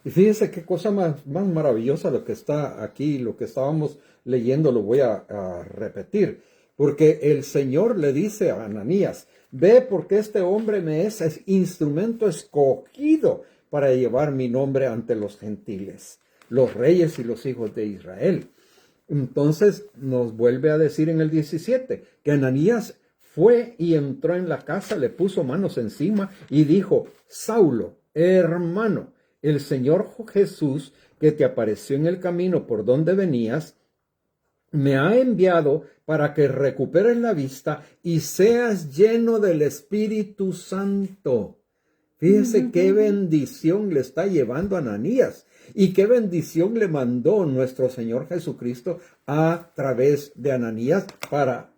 Y fíjense qué cosa más maravillosa lo que está aquí, lo que estábamos leyendo, lo voy a repetir. Porque el Señor le dice a Ananías, ve porque este hombre me es instrumento escogido para llevar mi nombre ante los gentiles, los reyes y los hijos de Israel. Entonces nos vuelve a decir en el 17 que Ananías fue y entró en la casa, le puso manos encima y dijo, Saulo, hermano, el Señor Jesús que te apareció en el camino por donde venías, me ha enviado para que recuperes la vista y seas lleno del Espíritu Santo. Fíjese qué bendición le está llevando a Ananías y qué bendición le mandó nuestro Señor Jesucristo a través de Ananías para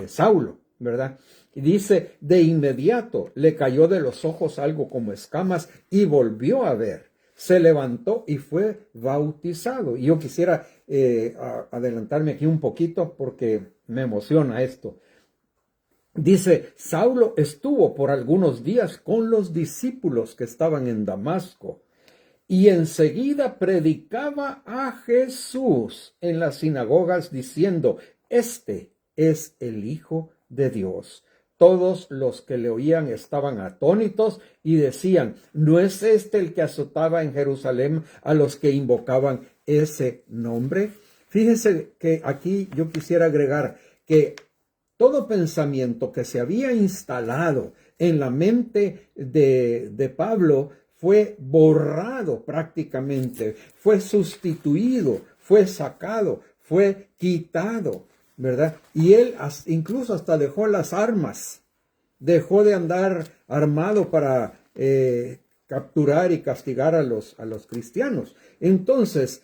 Saulo, ¿verdad? Y dice, de inmediato le cayó de los ojos algo como escamas y volvió a ver. Se levantó y fue bautizado. Y yo quisiera adelantarme aquí un poquito porque me emociona esto. Dice, Saulo estuvo por algunos días con los discípulos que estaban en Damasco y enseguida predicaba a Jesús en las sinagogas diciendo, este es el Hijo de Dios. Todos los que le oían estaban atónitos y decían, ¿no es este el que azotaba en Jerusalén a los que invocaban ese nombre? Fíjense que aquí yo quisiera agregar que todo pensamiento que se había instalado en la mente de Pablo fue borrado prácticamente, fue sustituido, fue sacado, fue quitado, ¿verdad? Y él incluso hasta dejó las armas, dejó de andar armado para capturar y castigar a los cristianos. Entonces,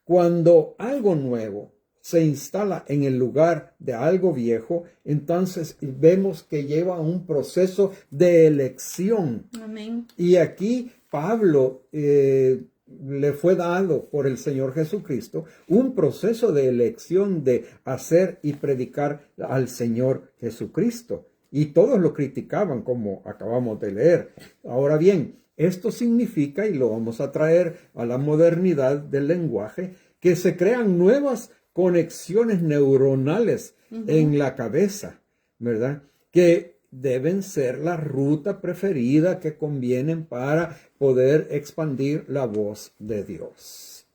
cuando algo nuevo se instala en el lugar de algo viejo, entonces vemos que lleva un proceso de elección. Amén. Y aquí Pablo le fue dado por el Señor Jesucristo un proceso de elección de hacer y predicar al Señor Jesucristo. Y todos lo criticaban, como acabamos de leer. Ahora bien, esto significa, y lo vamos a traer a la modernidad del lenguaje, que se crean nuevas conexiones neuronales en la cabeza, ¿verdad? Que deben ser la ruta preferida que convienen para poder expandir la voz de Dios.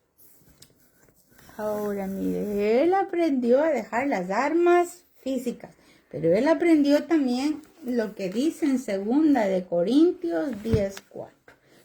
Ahora, mire, él aprendió a dejar las armas físicas, pero él aprendió también lo que dice en 2 de Corintios 10:4,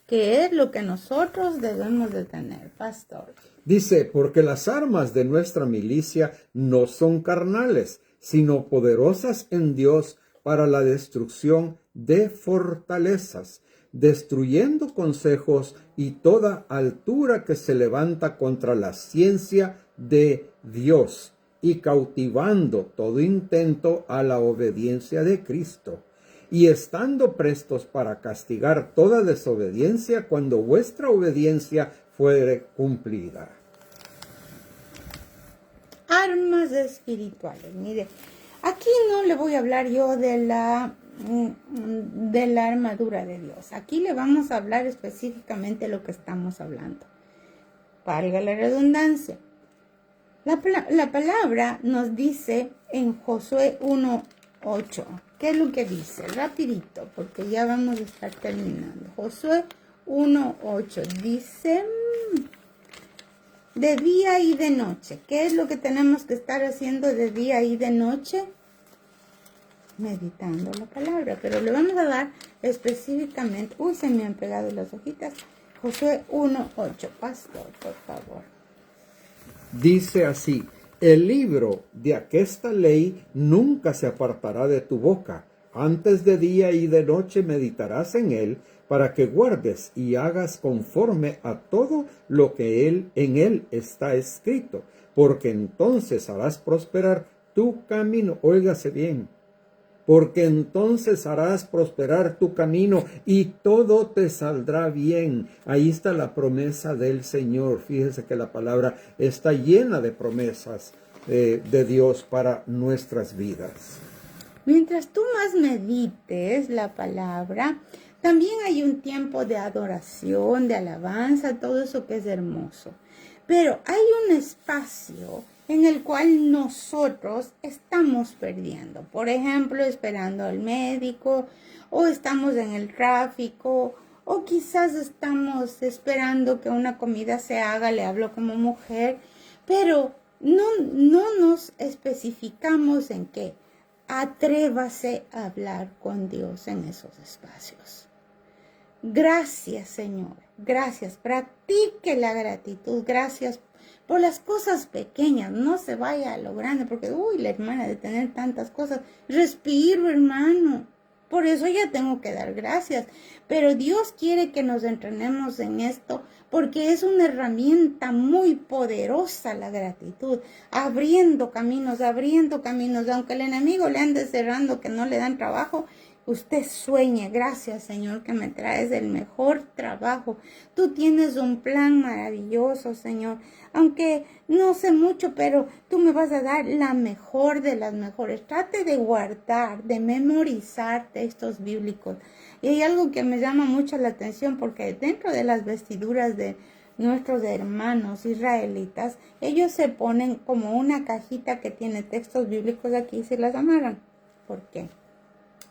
que es lo que nosotros debemos de tener, pastor. Dice, porque las armas de nuestra milicia no son carnales, sino poderosas en Dios para la destrucción de fortalezas, destruyendo consejos y toda altura que se levanta contra la ciencia de Dios y cautivando todo intento a la obediencia de Cristo, y estando prestos para castigar toda desobediencia cuando vuestra obediencia fuere cumplida. Armas espirituales. Mire, aquí no le voy a hablar yo de la armadura de Dios. Aquí le vamos a hablar específicamente de lo que estamos hablando. Valga la redundancia. La palabra nos dice en Josué 1:8. ¿Qué es lo que dice? Rapidito, porque ya vamos a estar terminando. Josué 1:8 dice, de día y de noche. ¿Qué es lo que tenemos que estar haciendo de día y de noche? Meditando la palabra. Pero le vamos a dar específicamente, se me han pegado las hojitas, Josué 1:8, pastor, por favor. Dice así: el libro de aquesta ley nunca se apartará de tu boca. Antes de día y de noche meditarás en él, para que guardes y hagas conforme a todo lo que en él está escrito, porque entonces harás prosperar tu camino. Óigase bien. Porque entonces harás prosperar tu camino y todo te saldrá bien. Ahí está la promesa del Señor. Fíjese que la palabra está llena de promesas de Dios para nuestras vidas. Mientras tú más medites la palabra, también hay un tiempo de adoración, de alabanza, todo eso que es hermoso. Pero hay un espacio en el cual nosotros estamos perdiendo. Por ejemplo, esperando al médico, o estamos en el tráfico, o quizás estamos esperando que una comida se haga, le hablo como mujer, pero no nos especificamos en qué. Atrévase a hablar con Dios en esos espacios. Gracias, Señor. Gracias. Practique la gratitud. Gracias por las cosas pequeñas. No se vaya a lo grande porque, la hermana de tener tantas cosas. Respiro, hermano. Por eso ya tengo que dar gracias. Pero Dios quiere que nos entrenemos en esto porque es una herramienta muy poderosa la gratitud. Abriendo caminos. Aunque el enemigo le ande cerrando que no le dan trabajo, usted sueñe. Gracias, Señor, que me traes el mejor trabajo. Tú tienes un plan maravilloso, Señor. Aunque no sé mucho, pero tú me vas a dar la mejor de las mejores. Trate de guardar, de memorizar textos bíblicos. Y hay algo que me llama mucho la atención porque dentro de las vestiduras de nuestros hermanos israelitas, ellos se ponen como una cajita que tiene textos bíblicos aquí y se las amarran. ¿Por qué?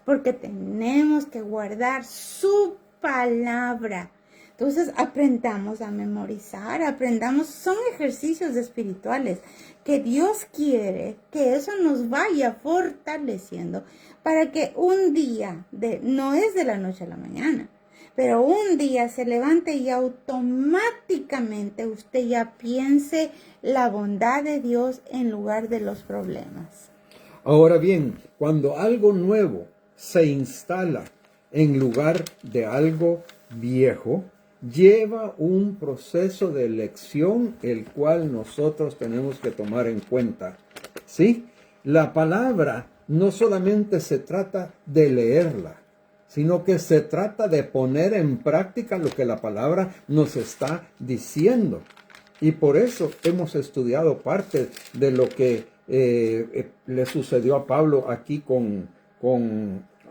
Porque tenemos que guardar su palabra. Entonces aprendamos a memorizar, son ejercicios espirituales que Dios quiere que eso nos vaya fortaleciendo para que un día, no es de la noche a la mañana, pero un día se levante y automáticamente usted ya piense la bondad de Dios en lugar de los problemas. Ahora bien, cuando algo nuevo se instala en lugar de algo viejo, lleva un proceso de elección el cual nosotros tenemos que tomar en cuenta. ¿Sí? La palabra no solamente se trata de leerla, sino que se trata de poner en práctica lo que la palabra nos está diciendo. Y por eso hemos estudiado parte de lo que le sucedió a Pablo aquí con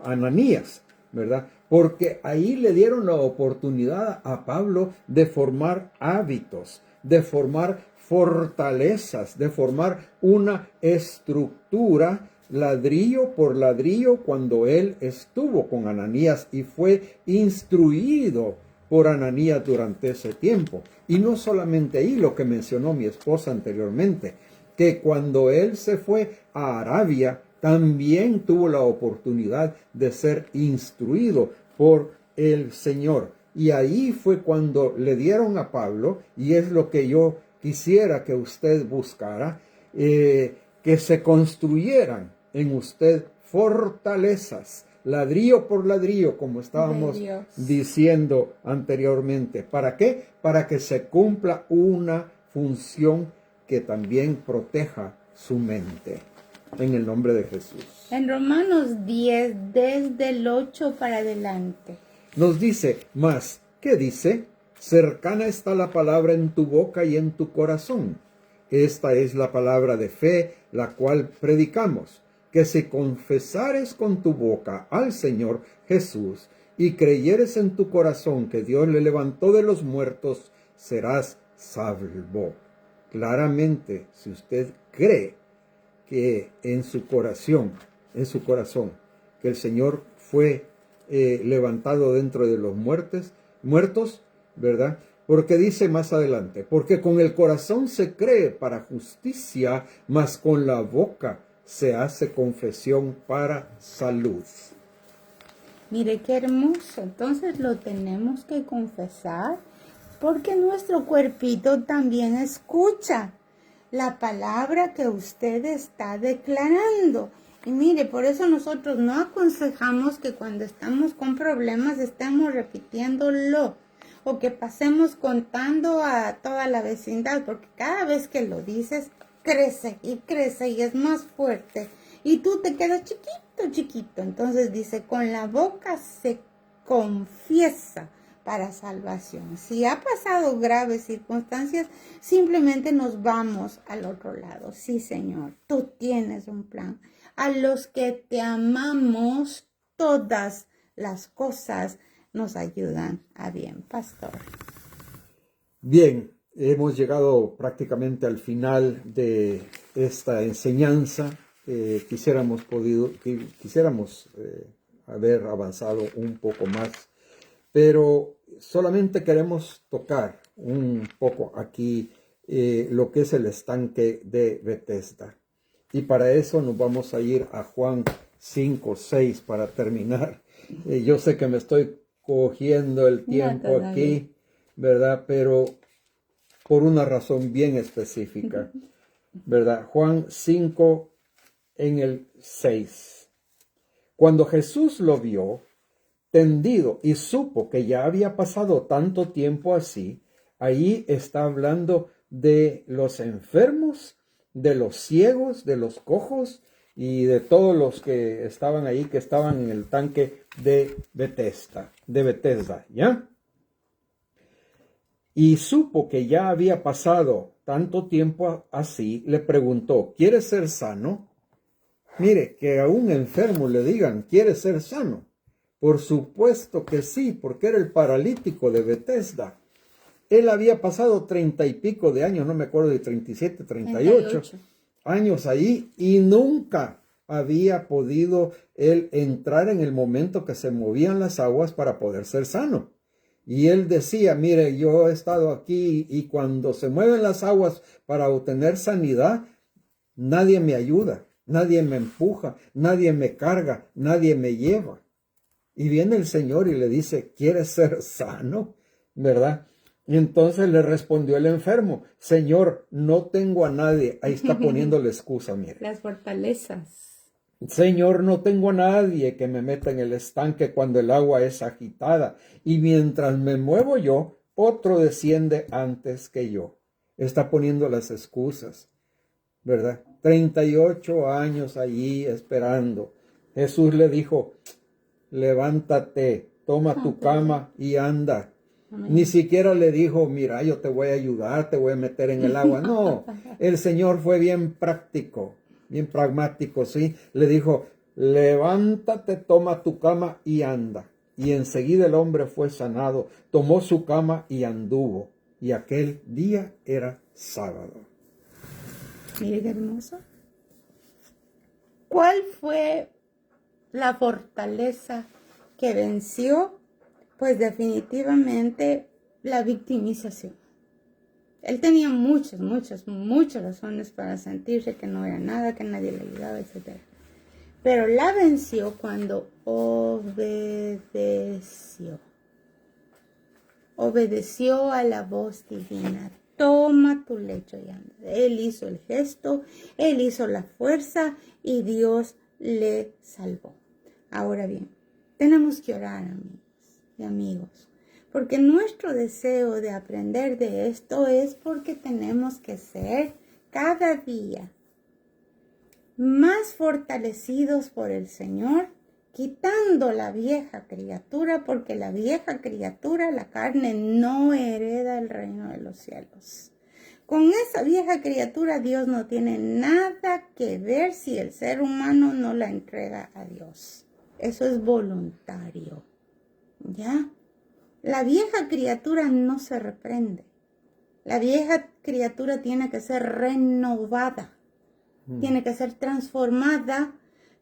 Ananías, ¿verdad? Porque ahí le dieron la oportunidad a Pablo de formar hábitos, de formar fortalezas, de formar una estructura ladrillo por ladrillo cuando él estuvo con Ananías y fue instruido por Ananías durante ese tiempo. Y no solamente ahí, lo que mencionó mi esposa anteriormente, que cuando él se fue a Arabia, también tuvo la oportunidad de ser instruido por el Señor. Y ahí fue cuando le dieron a Pablo, y es lo que yo quisiera que usted buscara, que se construyeran en usted fortalezas, ladrillo por ladrillo, como estábamos diciendo anteriormente. ¿Para qué? Para que se cumpla una función que también proteja su mente. En el nombre de Jesús. En Romanos 10, desde el 8 para adelante. Nos dice, más, ¿qué dice? Cercana está la palabra en tu boca y en tu corazón. Esta es la palabra de fe, la cual predicamos, que si confesares con tu boca al Señor Jesús y creyeres en tu corazón que Dios le levantó de los muertos, serás salvo. Claramente, si usted cree que en su corazón, que el Señor fue levantado dentro de los muertos, ¿verdad? Porque dice más adelante, porque con el corazón se cree para justicia, mas con la boca se hace confesión para salud. Mire qué hermoso, entonces lo tenemos que confesar porque nuestro cuerpito también escucha la palabra que usted está declarando. Y mire, por eso nosotros no aconsejamos que cuando estamos con problemas estemos repitiéndolo o que pasemos contando a toda la vecindad, porque cada vez que lo dices crece y es más fuerte y tú te quedas chiquito, chiquito. Entonces dice, con la boca se confiesa para salvación. Si ha pasado graves circunstancias, simplemente nos vamos al otro lado. Sí, Señor, tú tienes un plan. A los que te amamos, todas las cosas nos ayudan a bien, pastor. Bien, hemos llegado prácticamente al final de esta enseñanza. Quisiéramos haber avanzado un poco más, pero solamente queremos tocar un poco aquí lo que es el estanque de Bethesda. Y para eso nos vamos a ir a Juan 5:6 para terminar. Yo sé que me estoy cogiendo el tiempo aquí, ¿verdad? Pero por una razón bien específica, ¿verdad? Juan 5 en el 6. Cuando Jesús lo vio tendido y supo que ya había pasado tanto tiempo así, ahí está hablando de los enfermos, de los ciegos, de los cojos y de todos los que estaban ahí, que estaban en el tanque de Bethesda, ¿ya? Y supo que ya había pasado tanto tiempo así, le preguntó, ¿quieres ser sano? Mire, que a un enfermo le digan, ¿quieres ser sano? Por supuesto que sí, porque era el paralítico de Bethesda. Él había pasado 30 y pico de años, no me acuerdo de 37, 38 años ahí, y nunca había podido él entrar en el momento que se movían las aguas para poder ser sano. Y él decía, mire, yo he estado aquí y cuando se mueven las aguas para obtener sanidad, nadie me ayuda, nadie me empuja, nadie me carga, nadie me lleva. Y viene el Señor y le dice, ¿quieres ser sano? ¿Verdad? Y entonces le respondió el enfermo, Señor, no tengo a nadie. Ahí está poniendo la excusa, mire. Las fortalezas. Señor, no tengo a nadie que me meta en el estanque cuando el agua es agitada. Y mientras me muevo yo, otro desciende antes que yo. Está poniendo las excusas, ¿verdad? 38 años allí esperando. Jesús le dijo, levántate, toma tu cama y anda. Amén. Ni siquiera le dijo, mira, yo te voy a ayudar, te voy a meter en el agua. No, el Señor fue bien práctico, bien pragmático, ¿sí? Le dijo, levántate, toma tu cama y anda. Y enseguida el hombre fue sanado, tomó su cama y anduvo. Y aquel día era sábado. Mire qué hermoso. ¿Cuál fue la fortaleza que venció? Pues definitivamente la victimización. Él tenía muchas razones para sentirse que no era nada, que nadie le ayudaba, etc. Pero la venció cuando obedeció. Obedeció a la voz divina. Toma tu lecho y anda. Él hizo el gesto, él hizo la fuerza y Dios le salvó. Ahora bien, tenemos que orar, amigos y amigos, porque nuestro deseo de aprender de esto es porque tenemos que ser cada día más fortalecidos por el Señor, quitando la vieja criatura, porque la vieja criatura, la carne, no hereda el reino de los cielos. Con esa vieja criatura Dios no tiene nada que ver si el ser humano no la entrega a Dios. Eso es voluntario. ¿Ya? La vieja criatura no se reprende. La vieja criatura tiene que ser renovada. Tiene que ser transformada,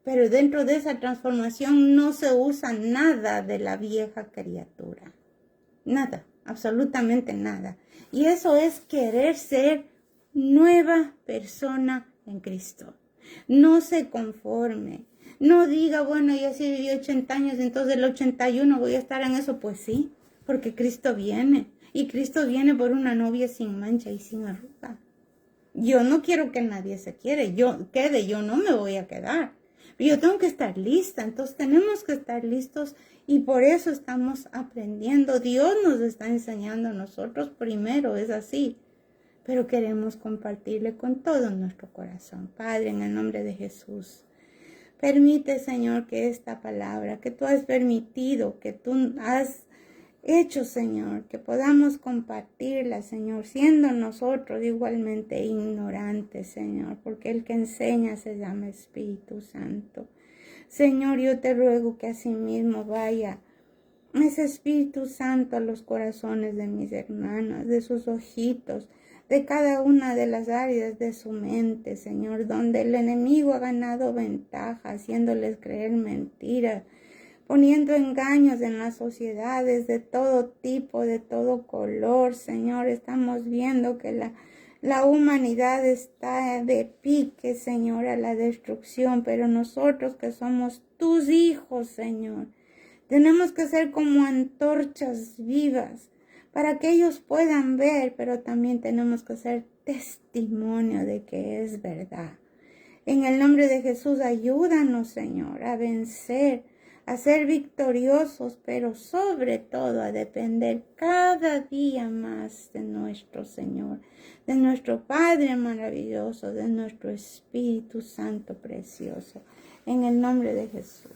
pero dentro de esa transformación no se usa nada de la vieja criatura. Nada, absolutamente nada. Y eso es querer ser nueva persona en Cristo. No se conforme. No diga, bueno, yo sí viví 80 años, entonces el 81 voy a estar en eso. Pues sí, porque Cristo viene. Y Cristo viene por una novia sin mancha y sin arruga. Yo no quiero que nadie se quede, yo no me voy a quedar. Yo tengo que estar lista, entonces tenemos que estar listos y por eso estamos aprendiendo. Dios nos está enseñando a nosotros primero, es así. Pero queremos compartirle con todo nuestro corazón. Padre, en el nombre de Jesús, permite, Señor, que esta palabra que tú has permitido, que tú has hecho, Señor, que podamos compartirla, Señor, siendo nosotros igualmente ignorantes, Señor, porque el que enseña se llama Espíritu Santo. Señor, yo te ruego que asimismo vaya ese Espíritu Santo a los corazones de mis hermanas, de sus ojitos, de cada una de las áreas de su mente, Señor, donde el enemigo ha ganado ventaja, haciéndoles creer mentiras, poniendo engaños en las sociedades de todo tipo, de todo color, Señor. Estamos viendo que la humanidad está de pique, Señor, a la destrucción, pero nosotros que somos tus hijos, Señor, tenemos que ser como antorchas vivas para que ellos puedan ver, pero también tenemos que ser testimonio de que es verdad. En el nombre de Jesús, ayúdanos, Señor, a vencer, a ser victoriosos, pero sobre todo a depender cada día más de nuestro Señor, de nuestro Padre maravilloso, de nuestro Espíritu Santo precioso. En el nombre de Jesús.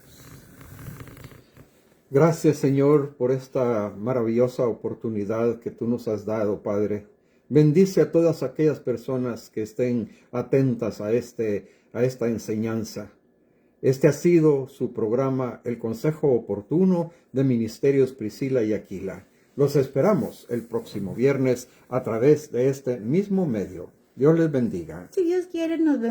Gracias, Señor, por esta maravillosa oportunidad que tú nos has dado, Padre. Bendice a todas aquellas personas que estén atentas a esta enseñanza. Este ha sido su programa, El Consejo Oportuno de Ministerios Priscila y Aquila. Los esperamos el próximo viernes a través de este mismo medio. Dios les bendiga. Si Dios quiere, nos vemos.